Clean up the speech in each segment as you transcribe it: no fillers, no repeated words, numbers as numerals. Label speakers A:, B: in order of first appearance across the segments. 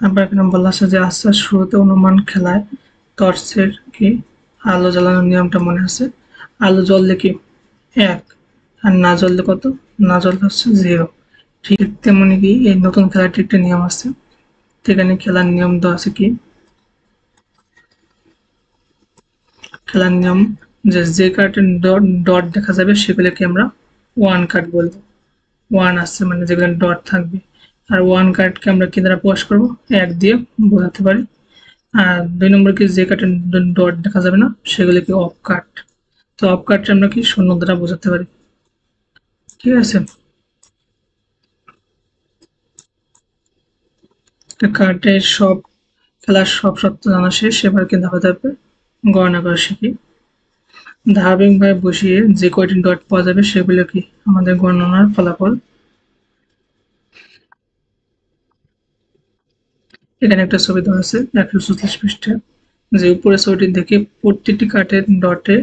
A: তারপর এখানে বলা আছে যে আচ্ছা শুরুতে অনুমান খেলায় টর্চের কি আলো জ্বালানোর নিয়মটা মনে আছে। আলো জ্বললে কি 1 আর না জ্বললে কত, না জ্বললে হচ্ছে 0। ঠিক তেমনি কি এই নতুন খেলাটির একটা নিয়ম আছে। এখানে খেলার নিয়ম দেওয়া আছে কি, খেলার নিয়ম যে কার্ডের ডট দেখা যাবে সেগুলোকে আমরা 1 কার্ড বলবো। 1 আছে মানে যেগুলো ডট থাকবে। আর 1 কার্ডকে আমরা কি দ্বারা প্রকাশ করবো, 1 দিয়ে বোঝাতে পারি। আর 2 নম্বর কি যে কার্ডের ডট দেখা যাবে না সেগুলোকে অফ কার্ড। তো অফ কার্ডটা আমরা কি শূন্য দ্বারা বোঝাতে পারি। ঠিক আছে, কার্ডের সব খেলার সব সত্য জানা শেষ। এবার কি ধাপে ধাপে গণনা করা শিখি। ধারাবাহিকভাবে বসিয়ে যে কয়টি ডট পাওয়া যাবে সেগুলো কি আমাদের গণনার ফলাফল। এখানে একটা ছবি দেওয়া আছে 144 পৃষ্ঠা। যে উপরে ছবিটি দেখে প্রতিটি কার্ডের ডটে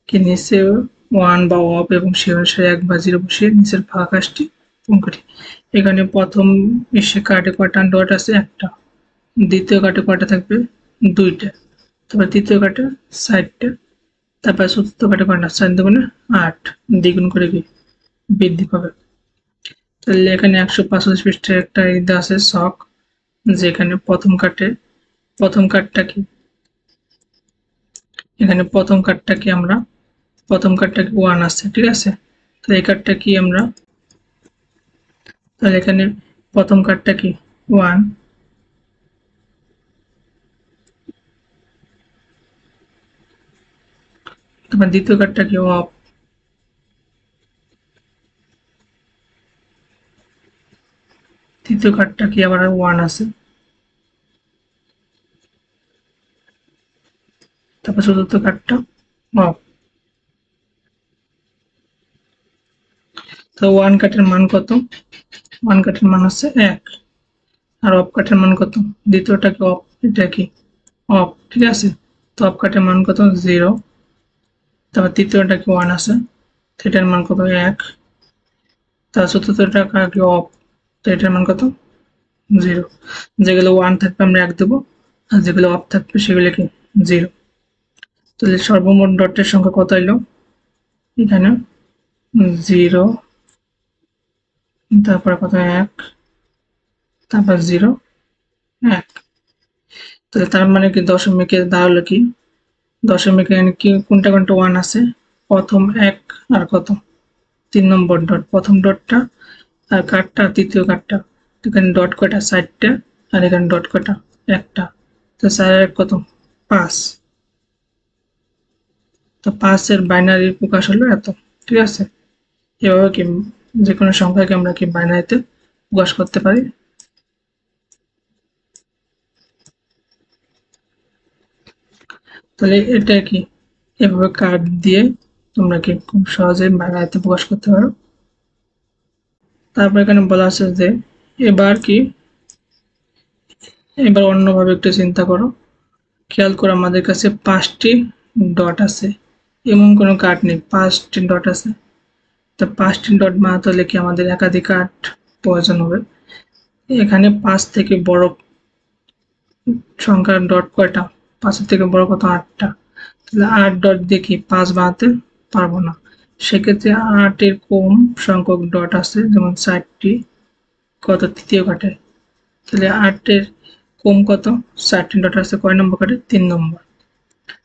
A: কি নিচে 1 বা অফ এবং সে অনুসারে 1 বা 0 বসিয়ে নিচের ফাঁকা কাজটি পূরণ করি। এখানে প্রথম এসে কার্ডে কয়টা ডট আছে, একটা। দ্বিতীয় কার্ডে কয়টা থাকবে, 2টা। তারপর তৃতীয় কার্ডে 4টা। তারপর চতুর্থ কার্ডে কয়টা, 4 দুগুণে 8, দ্বিগুণ করে কি বৃদ্ধি পাবে। তাহলে এখানে 145 পৃষ্ঠার একটা ইদা আছে শখ, যেখানে প্রথম কার্ডটা কি, এখানে প্রথম কার্ডটা কি আমরা, প্রথম কার্ডটা কি 1 আছে, ঠিক আছে। তাহলে এই কার্ডটা কি আমরা, তাহলে এখানে প্রথম কার্ডটা কি 1, তারপর দ্বিতীয় কার্ডটা কি অফ, তৃতীয় কার্ডটা কি আবার 1 আছে, তারপর চতুর্থ কার্ডটা অফ। তো 1 কার্ডের মান কত, 1 কার্ডের মান হচ্ছে 1। আর অফ কার্ডের মান কত, দ্বিতীয়টা কি অফ, এটা কি অফ, ঠিক আছে। তো অফ কার্ডের মান কত 0। তারপর তৃতীয়টা কি 1 আছে, এটার মান কত 1। তারপর চতুর্থটা কি অফ, তো এটার মান কত 0। যেগুলো 1 থাকবে আমরা 1 দেবো, আর যেগুলো অফ থাকবে সেগুলো কি 0। তাহলে সর্বমোট ডটের সংখ্যা কত এলো, এখানে 0, তারপর কত 1, তারপর 0, 1। তাহলে তার মানে কি দশমিকে দাঁড়ালো কি, দশমিকে কি কোনটা কোনটা 1 আছে, প্রথম 1 আর কত 3 নম্বর ডট, প্রথম ডটটা আর কার্ডটা তৃতীয় কার্ডটা। এখানে ডট কয়টা, 4টা। আর এখানে ডট কয়টা, একটা। তো 4 আর 1 কত 5। তো 5 এর বাইনারি প্রকাশ হলো এত, ঠিক আছে। এভাবে কি যে কোনো সংখ্যাকে আমরা কি বাইনারিতে প্রকাশ করতে পারি। তাহলে এটা কি এভাবে কার্ড দিয়ে তোমরা কি খুব সহজে বাইনারিতে প্রকাশ করতে পারো। তারপর এখানে বলা আছে যে এবার কি, এবার অন্যভাবে একটু চিন্তা করো। খেয়াল করো আমাদের কাছে 5টি ডট আছে, এমন কোনো কার্ড নেই 5টি ডট আছে। তো 5টি ডট বানাতে হলে কি আমাদের একাধিক কার্ড প্রয়োজন হবে। এখানে 5 থেকে বড় সংখ্যার ডট কয়টা, 5 থেকে বড় কত 8টা। তাহলে 8 ডট দিয়ে কি 5 বানাতে পারবো না। সেক্ষেত্রে 8 এর কম সংখ্যক ডট আছে, যেমন 4টি, কত তৃতীয় কার্ডে। তাহলে 8 এর কম কত, 4টি ডট আছে কয় নম্বর কার্ডে, 3 নম্বর।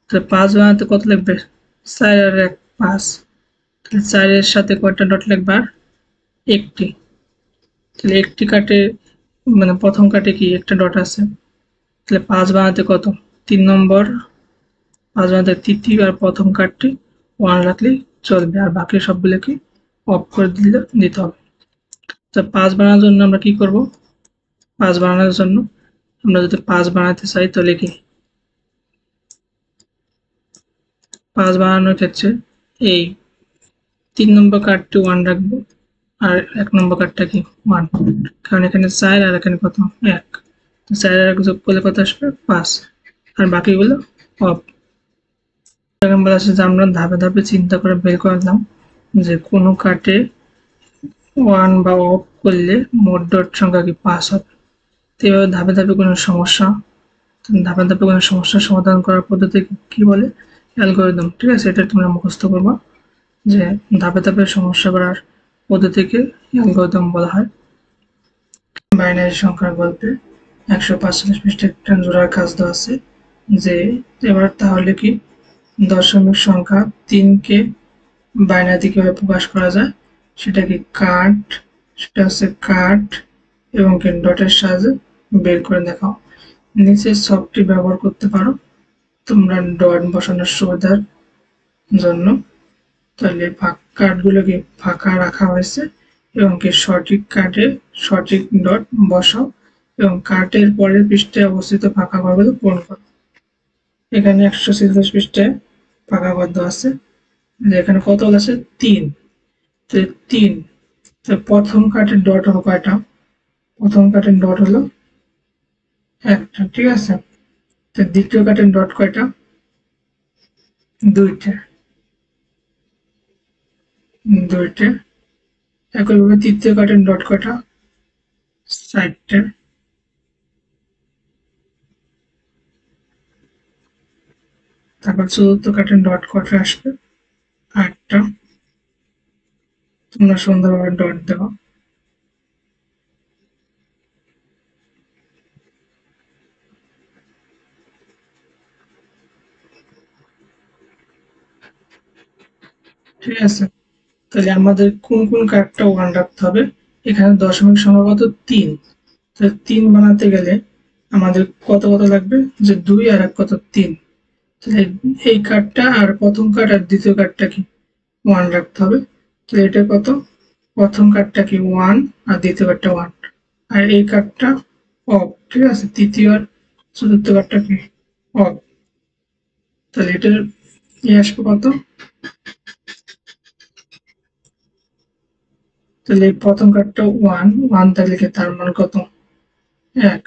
A: তাহলে 5 বানাতে কত লাগবে, 4 আর 1 5। তাহলে 4 এর সাথে কয়টা ডট লাগবে, আর একটি। তাহলে একটি কাটে মানে প্রথম কাটে কি একটা ডট আছে। তাহলে 5 বানাতে কত 3 নম্বর, 5 বানাতে তৃতীয় আর প্রথম কার্ডটি 1 রাখলেই চলবে, আর বাকি সবগুলো কি অফ করে দিতে হবে। তো 5 বানানোর জন্য আমরা কি করব, 5 বানানোর জন্য আমরা যদি 5 বানাতে চাই তাহলে কি 5 বানানোর ক্ষেত্রে এই 3 নম্বর কার্ডটি 1 রাখবো, আর 1 নম্বর কার্ডটা কি 1, কারণ এখানে 4 আর এখানে কত 1। তো 4 আর 1 যোগ করলে কত আসবে 5, আর বাকিগুলো অফ। এখন বলা আছে যে আমরা ধাপে ধাপে চিন্তা করে বের করলাম যে কোনো কার্ডে 1 বা অফ করলে মোট ডট সংখ্যা কি 5 হবে। তো এভাবে ধাপে ধাপে কোনো সমস্যা সমাধান করার পদ্ধতি কি বলে? অ্যালগরিদম। ঠিক আছে, এটা তোমরা মুখস্থ করবা যে ধাপে ধাপে সমস্যা করার পদ্ধতিকে অ্যালগরিদম বলা হয়। বাইনারি সংখ্যার গল্পে 145 পৃষ্ঠায় একটা জোড়ার কাজ দেওয়া আছে যে এবার তাহলে কি দশমিক সংখ্যা 3কে বাইনারিতে কিভাবে প্রকাশ করা যায় সেটা হচ্ছে কাট এবং কি ডটের সাহায্যে বের করে দেখাও। নিচের ছকটি ব্যবহার করতে পারো তোমরা ডট বসানোর সুবিধার জন্য। তাহলে কার্ডগুলোকে ফাঁকা রাখা হয়েছে এবং কি সঠিক কার্ডে সঠিক ডট বসাও এবং কার্ডের পরের পৃষ্ঠায় অবস্থিত ফাঁকা ঘরগুলো পূরণ করো। এখানে 146 পৃষ্ঠায় ফাঁকা ঘর দেওয়া আছে, এখানে কত আছে 3। তো 3 প্রথম কার্ডের ডট হলো কয়টা? প্রথম কার্ডের ডট হলো একটা। ঠিক আছে, তো দ্বিতীয় কার্ডের ডট কয়টা? 2টা। একইভাবে তৃতীয় কার্ডের ডট কয়টা? 4টা। তারপর চতুর্থ কার্ডের ডট কয়টা আসবে? 8টা। তোমরা সুন্দরভাবে ডট দেওয়া। ঠিক আছে, তাহলে আমাদের কোন কোন কার্ডটা 1 রাখতে হবে? এখানে দশমিক সংখ্যা কত? 3। তাহলে 3 বানাতে গেলে আমাদের কত লাগবে? যে 2 আর এক কত? 3। তাহলে এই কার্ডটা আর প্রথম কার্ড আর দ্বিতীয় কার্ডটা কি 1 রাখতে হবে। তাহলে এটা কত? প্রথম কার্ডটা কি 1 আর দ্বিতীয় কার্ডটা 1 আর এই কার্ডটা অফ। ঠিক আছে, তৃতীয় আর চতুর্থ কার্ডটা কি অফ। তাহলে এটার আসবে কত? তাহলে প্রথম কার্ডটা 1 থাকলে কি তার মান কত? 1।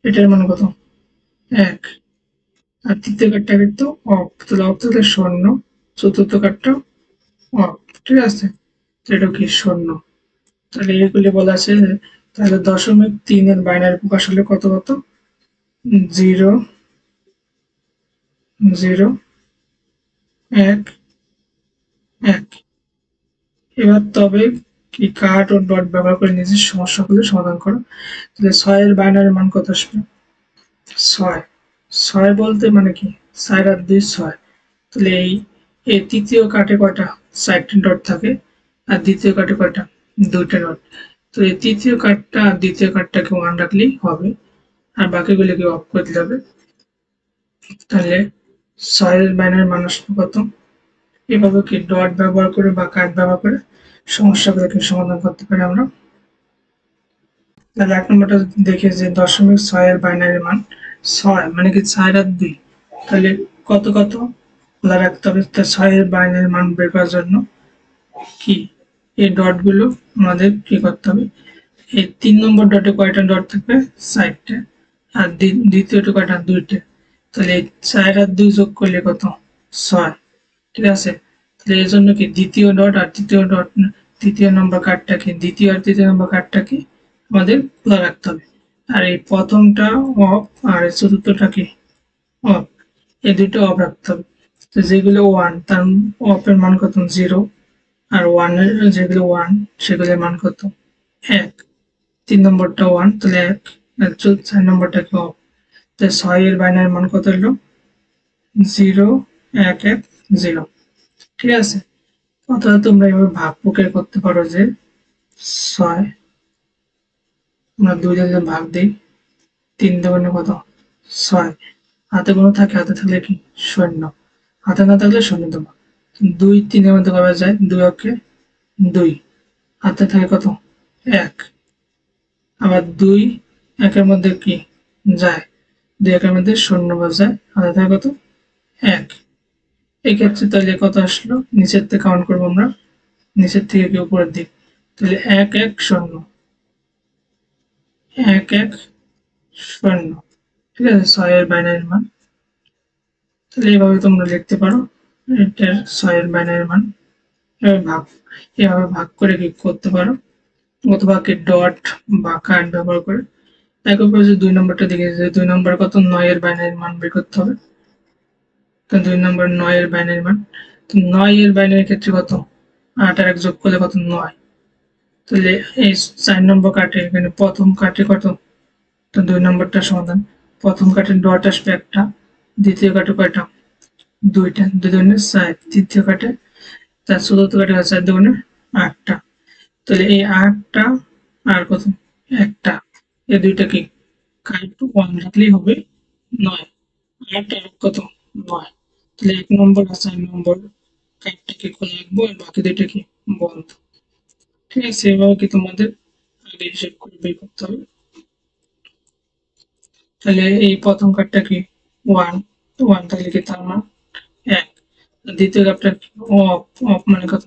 A: এটার মান কত? 1। আর তৃতীয় কার্ডটা কিন্তু অফ, তাহলে অফ থাকলে 0। চতুর্থ কার্ডটা অফ। ঠিক আছে, এটা কি 0। তাহলে এগুলি বলা আছে। তাহলে 0.3 এর বাইনারি প্রকাশ হলে কত? 0 0 1 1। এবার তবে কি কাট ও ডট ব্যবহার করে নিজের সমস্যাগুলো সমাধান করো। তাহলে 6 এর বাইনারি মান কত আসবে? 6। 6 বলতে মানে কি 4 আর 2 6। তাহলে এই তৃতীয় কাটে কয়টা? 4টি ডট থাকে আর দ্বিতীয় কাটে কয়টা? 2টা ডট। তো এই তৃতীয় কার্ডটা আর দ্বিতীয় কার্ডটাকে 1 রাখলেই হবে আর বাকিগুলোকে অফ করে দিতে হবে। তাহলে 6 এর বাইনারি মান আসবে কত? এভাবে কি ডট ব্যবহার করে বা কার্ড ব্যবহার করে সমস্যাগুলোকে সমাধান করতে পারি আমরা। তাহলে 1 নম্বরটা দেখে যে 0.6 এর বাইনারি মান 6 মানে কি 4 আর 2। তাহলে কত খোলা রাখতে হবে? 6 এর বাইনারি মান বের করার জন্য কি এই ডট গুলো আমাদের কি করতে হবে? এই 3 নম্বর ডটে কয়টা ডট থাকবে? 4টা। আর দ্বিতীয়টা কয়টা? 2টা। তাহলে 4 আর 2 যোগ করলে কত? 6। ঠিক আছে, তাহলে এই জন্য কি দ্বিতীয় ডট আর তৃতীয় নম্বর কার্ডটা কি দ্বিতীয় আর তৃতীয় নম্বর কার্ডটা কি আমাদের খোলা রাখতে হবে। আর এই প্রথমটা অফ আর চতুর্থটা কি অফ। এই দুটো অফ রাখতে হবে। তো যেগুলো 1 তার অফ এর মান কত? 0 আর 1 এর যেগুলো 1 সেগুলোর মান কত? 1। 3 নম্বরটা 1 তাহলে 1 আর 4 নম্বরটা কি অফ। তাহলে 6 এর বাইনারি মান কত হলো? 0 1 1 0। ঠিক আছে, অথবা তোমরা এভাবে ভাগ প্রক্রিয়া করতে পারো যে 6 আমরা 2 দিয়ে ভাগ দিই। 3 দুগুণে কত? 6। হাতে কোনো থাকে, হাতে থাকলে কি 0, হাতে না থাকলে 0 দেবো। 2 3 এর মধ্যে কবে যায়? 2 অক্ষে 2, হাতে থাকে কত? 1। আবার 2 1 এর মধ্যে কি যায়? 2 1 এর মধ্যে 0 বাজায়, হাতে থাকে কত? 1। এই ক্ষেত্রে তাহলে কত আসলো? নিচের থেকে কাউন্ট করবো আমরা, নিচের থেকে কি উপরের দিক। তাহলে 1 1 0 1 1 0। ঠিক আছে, 6 এর বাইনারি মান। তাহলে এইভাবে তোমরা লিখতে পারো এটার 6 এর বাইনারি মান। এভাবে ভাগ করে কি করতে পারো, অথবা কি ডট বা কার্ড ব্যবহার করে একইভাবে যে 2 নম্বরটা দেখে যে 2 নম্বর কত 9 এর বাইনারি মান বের করতে হবে। তো 2 নম্বর 9 এর বাইনারি মান, তো 9 এর বাইনারি ক্ষেত্রে কত 8 আর 1 যোগ করলে কত 9। তাহলে এই 4 নম্বর কাটে এখানে প্রথম কাটে কত, তো 2 নম্বরটা সমাধান। প্রথম কাটে ডট আসবে একটা, দ্বিতীয় কাটে কয়টা দুইটা, 2 দুগুণে 4, তৃতীয় কাটে 4, চতুর্থ কাটে 4 দুগুণে 8টা। তাহলে এই 8টা আর কত একটা, এই দুইটা কি কারেক্ট 1 রাখলেই হবে 9। 8 আর কত 9। তাহলে 1 নম্বর আর 4 নম্বর কার্ডটাকে খোলা রাখবো আর বাকি দুইটা কি বন্ধ। ঠিক আছে, এভাবে কি তোমাদের আগে হিসেব করে বের করতে হবে। তাহলে এই প্রথম কার্ডটা কি 1, 1 তাহলে কি তার মান 1। দ্বিতীয় কার্ডটা অফ, অফ মানে কত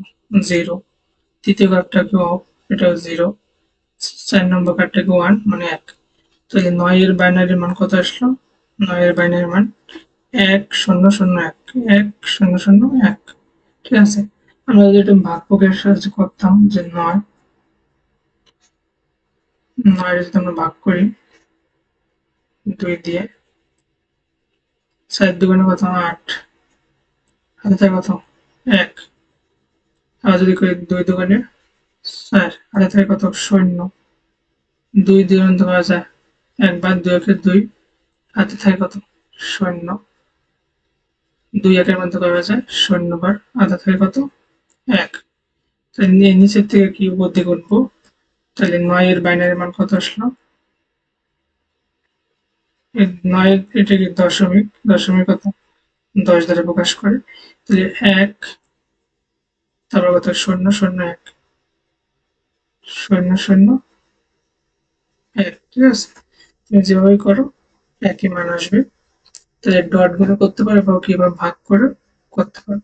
A: 0। তৃতীয় কার্ডটা কি অফ, এটাও 0। 4 নম্বর কার্ডটা কি 1 মানে 1। তাহলে 9 এর বাইনারি মান কত আসলো, 9 এর বাইনারি মান 1001, 1001। ঠিক আছে, আমরা যদি এটা ভাগফলের সাহায্যে করতাম যে 9 যদি আমরা ভাগ করি 2 দিয়ে, 4 দুগুণে কত 8, হাতে থাকে কত 1। আবার যদি করি 2 দুগুণে 4, হাতে থাকে কত 0। 2 দিয়ে অন্ত করা যায় 1 বার, 2 একে 2, হাতে থাকে কত 0। 2 একের মধ্যে করা যায় 0 বার, হাতে থাকে কত 1। তাহলে নিচের থেকে কি উপর দিকে উঠবো, তাহলে 9 এর বাইনারি মান কত আসলো, 9 এটা কি দশমিক, দশমিক কত 10 দ্বারা প্রকাশ করে। তাহলে 1, তারপর কত 001, 001। ঠিক আছে, তুমি যেভাবে করো একই মান আসবে। তাহলে ডট গুলো করতে পারো বা কিভাবে ভাগ করে করতে পারো।